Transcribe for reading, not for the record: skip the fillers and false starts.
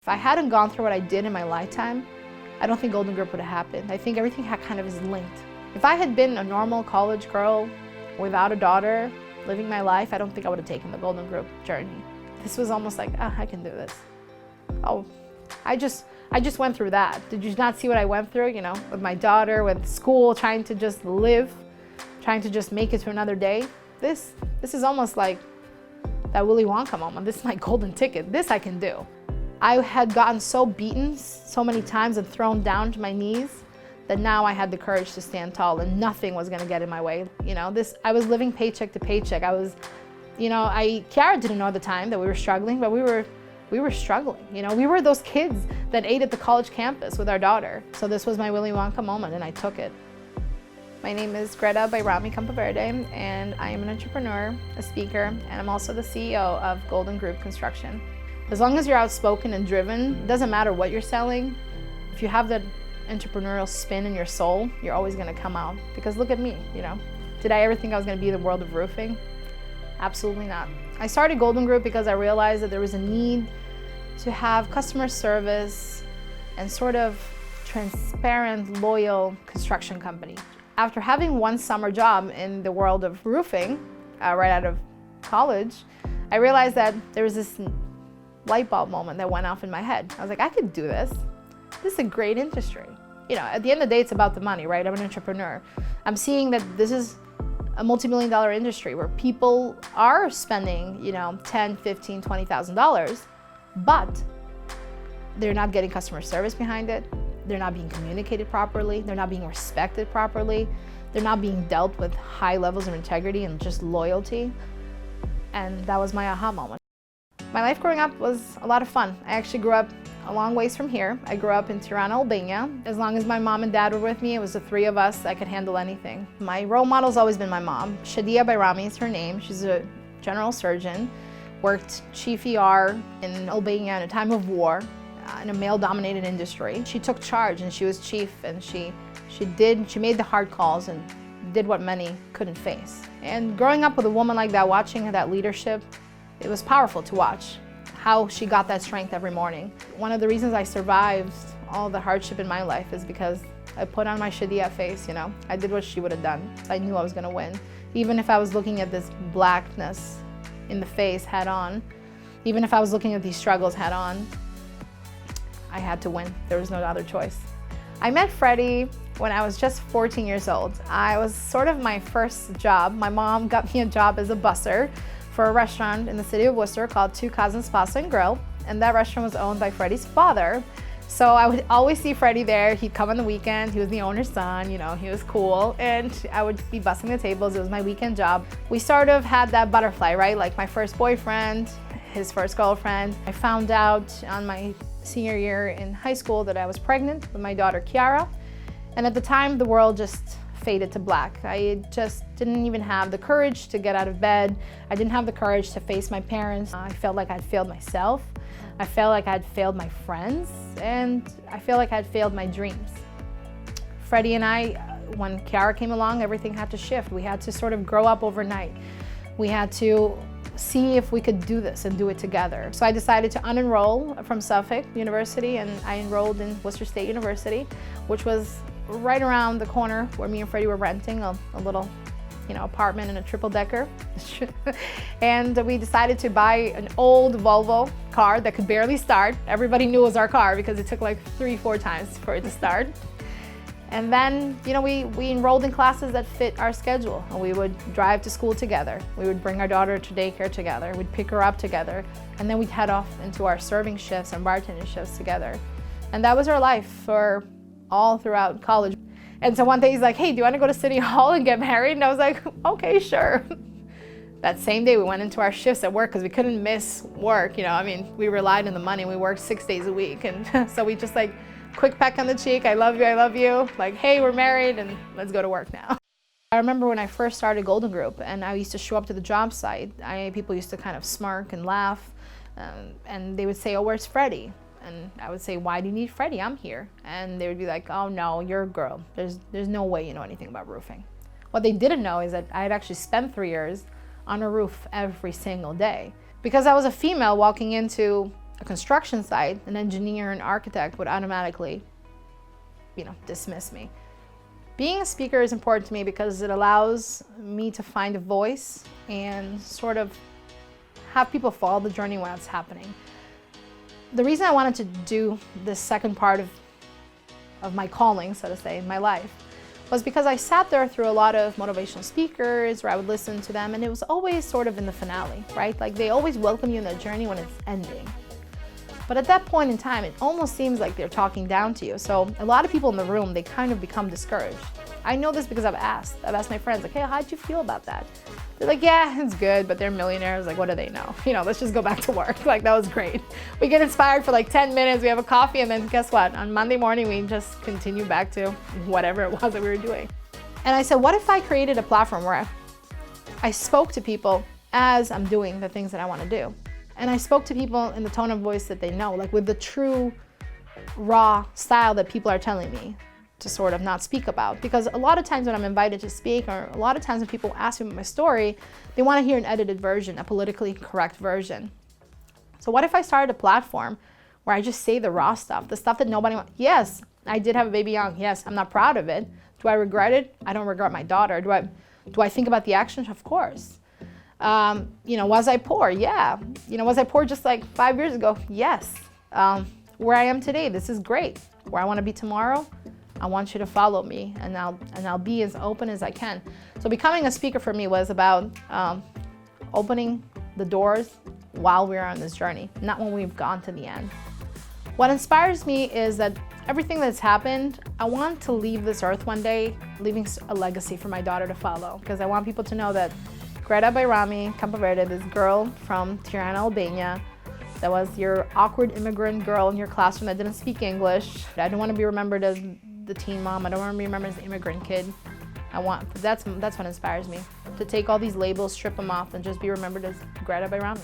If I hadn't gone through what I did in my lifetime, I don't think Golden Group would have happened. I think everything kind of is linked. If I had been a normal college girl without a daughter, living my life, I don't think I would have taken the Golden Group journey. This was almost like, I can do this. Oh, I just went through that. Did you not see what I went through, with my daughter, with school, trying to just live, trying to just make it to another day? This is almost like that Willy Wonka moment. This is my golden ticket. This I can do. I had gotten so beaten so many times and thrown down to my knees that now I had the courage to stand tall and nothing was gonna get in my way. I was living paycheck to paycheck. Kiara didn't know at the time that we were struggling, but we were struggling. We were those kids that ate at the college campus with our daughter. So this was my Willy Wonka moment and I took it. My name is Greta Bajrami Campaverde and I am an entrepreneur, a speaker, and I'm also the CEO of Golden Group Construction. As long as you're outspoken and driven, it doesn't matter what you're selling. If you have that entrepreneurial spin in your soul, you're always gonna come out. Because look at me, Did I ever think I was gonna be in the world of roofing? Absolutely not. I started Golden Group because I realized that there was a need to have customer service and sort of transparent, loyal construction company. After having one summer job in the world of roofing, right out of college, I realized that there was this light bulb moment that went off in my head. I was like, I could do this. This is a great industry. At the end of the day, it's about the money, right? I'm an entrepreneur. I'm seeing that this is a multi-million-dollar industry where people are spending, $10,000, $15,000, $20,000, but they're not getting customer service behind it. They're not being communicated properly. They're not being respected properly. They're not being dealt with high levels of integrity and just loyalty. And that was my aha moment. My life growing up was a lot of fun. I actually grew up a long ways from here. I grew up in Tirana, Albania. As long as my mom and dad were with me, it was the three of us. I could handle anything. My role model's always been my mom. Shadia Bajrami is her name. She's a general surgeon, worked chief ER in Albania in a time of war in a male-dominated industry. She took charge and she was chief and she made the hard calls and did what many couldn't face. And growing up with a woman like that, watching that leadership, it was powerful to watch how she got that strength every morning. One of the reasons I survived all the hardship in my life is because I put on my Shadia face, I did what she would have done. I knew I was gonna win. Even if I was looking at this blackness in the face head on, even if I was looking at these struggles head on, I had to win. There was no other choice. I met Freddie when I was just 14 years old. I was sort of my first job. My mom got me a job as a busser for a restaurant in the city of Worcester called Two Cousins Pasta and Grill, and that restaurant was owned by Freddie's father. So I would always see Freddie there. He'd come on the weekend. He was the owner's son, he was cool, and I would be bussing the tables. It was my weekend job. We sort of had that butterfly, right? Like my first boyfriend, his first girlfriend. I found out on my senior year in high school that I was pregnant with my daughter Kiara, and at the time the world just faded to black. I just didn't even have the courage to get out of bed. I didn't have the courage to face my parents. I felt like I'd failed myself. I felt like I'd failed my friends, and I felt like I'd failed my dreams. Freddie and I, when Kiara came along, everything had to shift. We had to sort of grow up overnight. We had to see if we could do this and do it together. So I decided to unenroll from Suffolk University and I enrolled in Worcester State University, which was right around the corner where me and Freddie were renting a little apartment in a triple-decker. And we decided to buy an old Volvo car that could barely start. Everybody knew it was our car because it took like 3-4 times for it to start. And then, we enrolled in classes that fit our schedule. And we would drive to school together. We would bring our daughter to daycare together. We'd pick her up together. And then we'd head off into our serving shifts and bartending shifts together. And that was our life for all throughout college. And so one day he's like, hey, do you want to go to City Hall and get married? And I was like, okay, sure. That same day we went into our shifts at work because we couldn't miss work. We relied on the money. We worked 6 days a week. And so we just quick peck on the cheek, I love you. Like, hey, we're married and let's go to work now. I remember when I first started Golden Group and I used to show up to the job site, people used to kind of smirk and laugh and they would say, oh, where's Freddie? And I would say, why do you need Freddie? I'm here. And they would be like, oh no, you're a girl. There's no way you know anything about roofing. What they didn't know is that I had actually spent 3 years on a roof every single day. Because I was a female walking into a construction site, an engineer, an architect would automatically, dismiss me. Being a speaker is important to me because it allows me to find a voice and sort of have people follow the journey while it's happening. The reason I wanted to do this second part of my calling, so to say, in my life, was because I sat there through a lot of motivational speakers where I would listen to them, and it was always sort of in the finale, right? Like they always welcome you in the journey when it's ending. But at that point in time, it almost seems like they're talking down to you. So a lot of people in the room, they kind of become discouraged. I know this because I've asked my friends, like, hey, how'd you feel about that? They're like, yeah, it's good, but they're millionaires. Like, what do they know? Let's just go back to work. Like, that was great. We get inspired for like 10 minutes, we have a coffee, and then guess what? On Monday morning, we just continue back to whatever it was that we were doing. And I said, what if I created a platform where I spoke to people as I'm doing the things that I want to do? And I spoke to people in the tone of voice that they know, like with the true raw style that people are telling me to sort of not speak about. Because a lot of times when I'm invited to speak, or a lot of times when people ask me about my story, they want to hear an edited version, a politically correct version. So what if I started a platform where I just say the raw stuff, the stuff that nobody wants? Yes, I did have a baby young. Yes, I'm not proud of it. Do I regret it? I don't regret my daughter. Do I think about the actions? Of course. Was I poor? Yeah. Was I poor just like 5 years ago? Yes. Where I am today, this is great. Where I want to be tomorrow, I want you to follow me, and I'll be as open as I can. So becoming a speaker for me was about opening the doors while we're on this journey, not when we've gone to the end. What inspires me is that everything that's happened, I want to leave this earth one day, leaving a legacy for my daughter to follow, because I want people to know that Greta Bajrami, this girl from Tirana, Albania, that was your awkward immigrant girl in your classroom that didn't speak English. I don't want to be remembered as the teen mom. I don't want to be remembered as the immigrant kid. That's what inspires me, to take all these labels, strip them off, and just be remembered as Greta Bajrami.